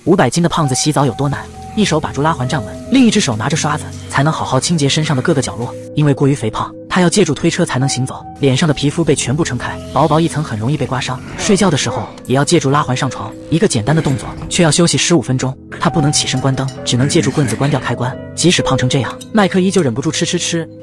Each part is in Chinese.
500斤的胖子洗澡有多难？一手把住拉环站稳，另一只手拿着刷子，才能好好清洁身上的各个角落。因为过于肥胖，他要借助推车才能行走，脸上的皮肤被全部撑开，薄薄一层很容易被刮伤。睡觉的时候也要借助拉环上床，一个简单的动作却要休息15分钟。他不能起身关灯，只能借助棍子关掉开关。即使胖成这样，麦克依旧忍不住吃。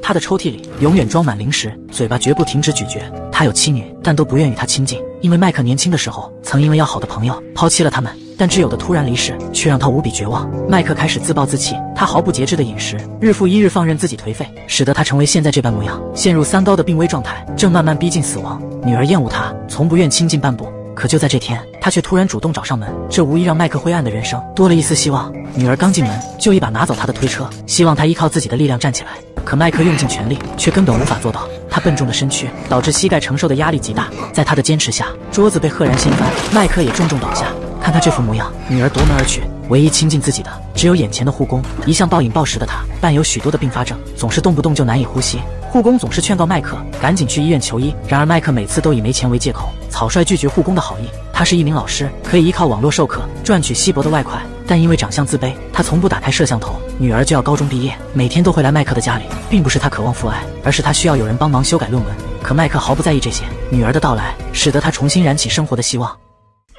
他的抽屉里永远装满零食，嘴巴绝不停止咀嚼。他有妻女，但都不愿与他亲近，因为麦克年轻的时候曾因为要好的朋友抛弃了他们。但挚友的突然离世却让他无比绝望。麦克开始自暴自弃，他毫不节制的饮食，日复一日放任自己颓废，使得他成为现在这般模样，陷入3高的病危状态，正慢慢逼近死亡。女儿厌恶他，从不愿亲近半步。可就在这天，他却突然主动找上门，这无疑让麦克灰暗的人生多了一丝希望。女儿刚进门就一把拿走他的推车，希望他依靠自己的力量站起来。可麦克用尽全力，却根本无法做到。他笨重的身躯导致膝盖承受的压力极大，在他的坚持下，桌子被赫然掀翻，麦克也重重倒下。看他这副模样，女儿夺门而去，唯一亲近自己的只有眼前的护工。一向暴饮暴食的他，伴有许多的并发症，总是动不动就难以呼吸。护工总是劝告麦克赶紧去医院求医，然而麦克每次都以没钱为借口，草率拒绝护工的好意。他是一名老师，可以依靠网络授课赚取稀薄的外快，但因为长相自卑，他从不打开摄像头。女儿就要高中毕业，每天都会来麦克的家里，并不是他渴望父爱，而是他需要有人帮忙修改论文。可麦克毫不在意这些，女儿的到来使得他重新燃起生活的希望。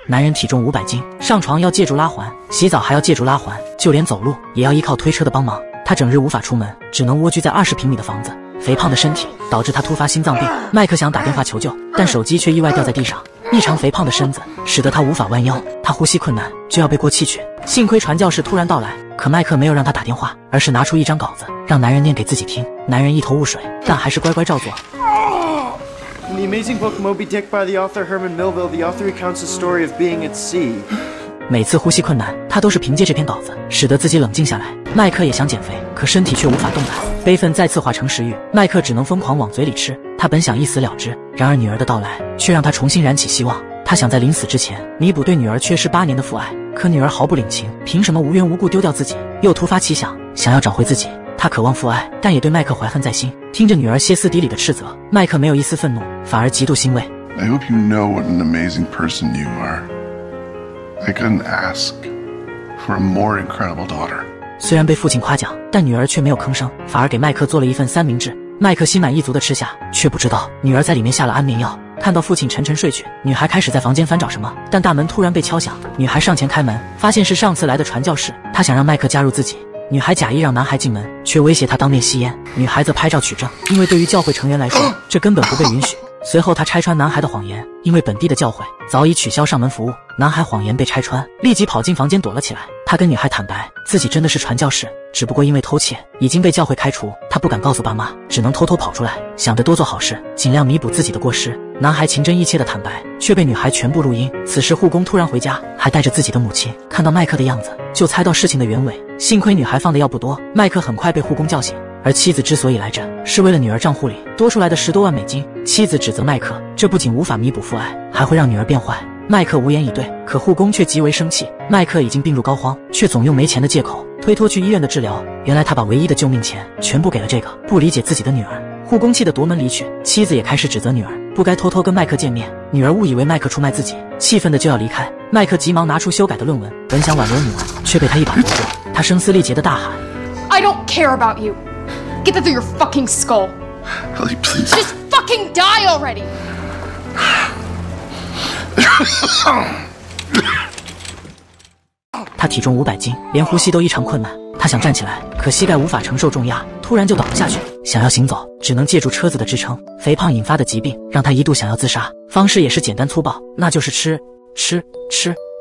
男人体重500斤，上床要借助拉环，洗澡还要借助拉环，就连走路也要依靠推车的帮忙。他整日无法出门，只能蜗居在20平米的房子。肥胖的身体导致他突发心脏病，麦克想打电话求救，但手机却意外掉在地上。异常肥胖的身子使得他无法弯腰，他呼吸困难，就要背过气去。幸亏传教士突然到来，可麦克没有让他打电话，而是拿出一张稿子让男人念给自己听。男人一头雾水，但还是乖乖照做。In the amazing book Moby Dick by the author Herman Melville, the author recounts the story of being at sea. 每次呼吸困难，他都是凭借这篇稿子使得自己冷静下来。麦克也想减肥，可身体却无法动弹，悲愤再次化成食欲，麦克只能疯狂往嘴里吃。他本想一死了之，然而女儿的到来却让他重新燃起希望。他想在临死之前弥补对女儿缺失8年的父爱，可女儿毫不领情，凭什么无缘无故丢掉自己？又突发奇想，想要找回自己。他渴望父爱，但也对麦克怀恨在心。听着女儿歇斯底里的斥责，麦克没有一丝愤怒，反而极度欣慰。I hope you know what an amazing person you are. I couldn't ask for a more incredible daughter. 虽然被父亲夸奖，但女儿却没有吭声，反而给麦克做了一份三明治。麦克心满意足地吃下，却不知道女儿在里面下了安眠药。看到父亲沉沉睡去，女孩开始在房间翻找什么，但大门突然被敲响。女孩上前开门，发现是上次来的传教士，她想让麦克加入自己。女孩假意让男孩进门，却威胁他当面吸烟。女孩则拍照取证，因为对于教会成员来说，这根本不被允许。随后他拆穿男孩的谎言，因为本地的教会早已取消上门服务。男孩谎言被拆穿，立即跑进房间躲了起来。他跟女孩坦白，自己真的是传教士，只不过因为偷窃已经被教会开除，他不敢告诉爸妈，只能偷偷跑出来，想着多做好事，尽量弥补自己的过失。男孩情真意切的坦白，却被女孩全部录音。此时护工突然回家，还带着自己的母亲，看到麦克的样子，就猜到事情的原委。幸亏女孩放的药不多，麦克很快被护工叫醒。而妻子之所以来这，是为了女儿账户里多出来的10多万美金。妻子指责麦克，这不仅无法弥补父爱，还会让女儿变坏。麦克无言以对，可护工却极为生气。麦克已经病入膏肓，却总用没钱的借口推脱去医院的治疗。原来他把唯一的救命钱全部给了这个不理解自己的女儿。护工气得夺门离去，妻子也开始指责女儿不该偷偷跟麦克见面。女儿误以为麦克出卖自己，气愤的就要离开。麦克急忙拿出修改的论文，本想挽留女儿，却被他一把夺过。他声嘶力竭地大喊 I don't care about you. Get that through your fucking skull. Ellie, please. Just fucking die already. 他体重500斤，连呼吸都异常困难。他想站起来，可膝盖无法承受重压，突然就倒了下去。想要行走，只能借助车子的支撑。肥胖引发的疾病让他一度想要自杀，方式也是简单粗暴，那就是吃，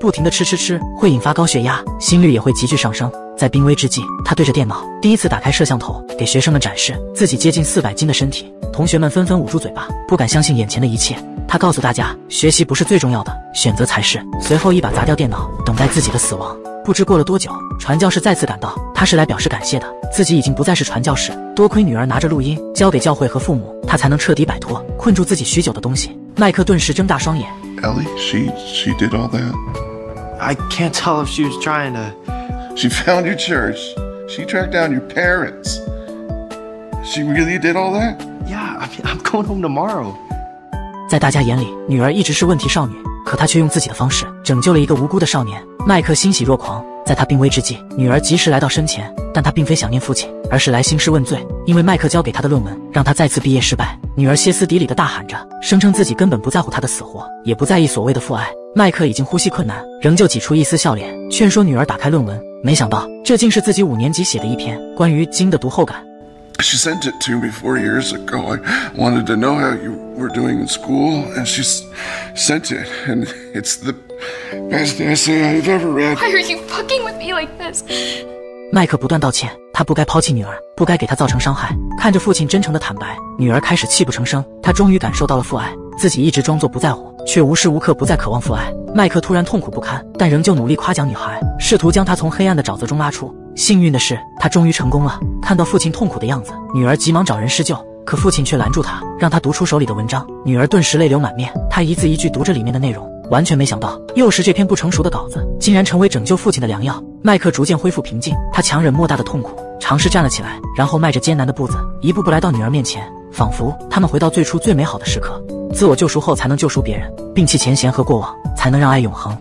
不停地吃，会引发高血压，心率也会急剧上升。在濒危之际，他对着电脑第一次打开摄像头，给学生们展示自己接近400斤的身体。同学们纷纷捂住嘴巴，不敢相信眼前的一切。他告诉大家，学习不是最重要的，选择才是。随后一把砸掉电脑，等待自己的死亡。不知过了多久，传教士再次赶到，他是来表示感谢的，自己已经不再是传教士，多亏女儿拿着录音交给教会和父母，他才能彻底摆脱困住自己许久的东西。麦克顿时睁大双眼。 Ellie, she did all that? I can't tell if she was trying to... She found your church. She tracked down your parents. She really did all that? Yeah, I'm going home tomorrow. 在大家眼里，女儿一直是问题少女，可他却用自己的方式拯救了一个无辜的少年。麦克欣喜若狂，在他病危之际，女儿及时来到身前，但他并非想念父亲，而是来兴师问罪。因为麦克交给他的论文让他再次毕业失败，女儿歇斯底里地大喊着，声称自己根本不在乎他的死活，也不在意所谓的父爱。麦克已经呼吸困难，仍旧挤出一丝笑脸，劝说女儿打开论文。没想到这竟是自己5年级写的一篇关于鲸的读后感。She sent it to me 4 years ago. I wanted to know how you were doing in school, and she sent it, and it's the best essay I've ever read. Why are you fucking with me like this? 麦克不断道歉，他不该抛弃女儿，不该给她造成伤害。看着父亲真诚的坦白，女儿开始泣不成声。她终于感受到了父爱，自己一直装作不在乎，却无时无刻不在渴望父爱。麦克突然痛苦不堪，但仍旧努力夸奖女孩，试图将她从黑暗的沼泽中拉出。幸运的是，他终于成功了。看到父亲痛苦的样子，女儿急忙找人施救，可父亲却拦住她，让她读出手里的文章。女儿顿时泪流满面，她一字一句读着里面的内容，完全没想到，又是这篇不成熟的稿子，竟然成为拯救父亲的良药。麦克逐渐恢复平静，他强忍莫大的痛苦，尝试站了起来，然后迈着艰难的步子，一步步来到女儿面前，仿佛他们回到最初最美好的时刻。自我救赎后才能救赎别人，摒弃前嫌和过往，才能让爱永恒。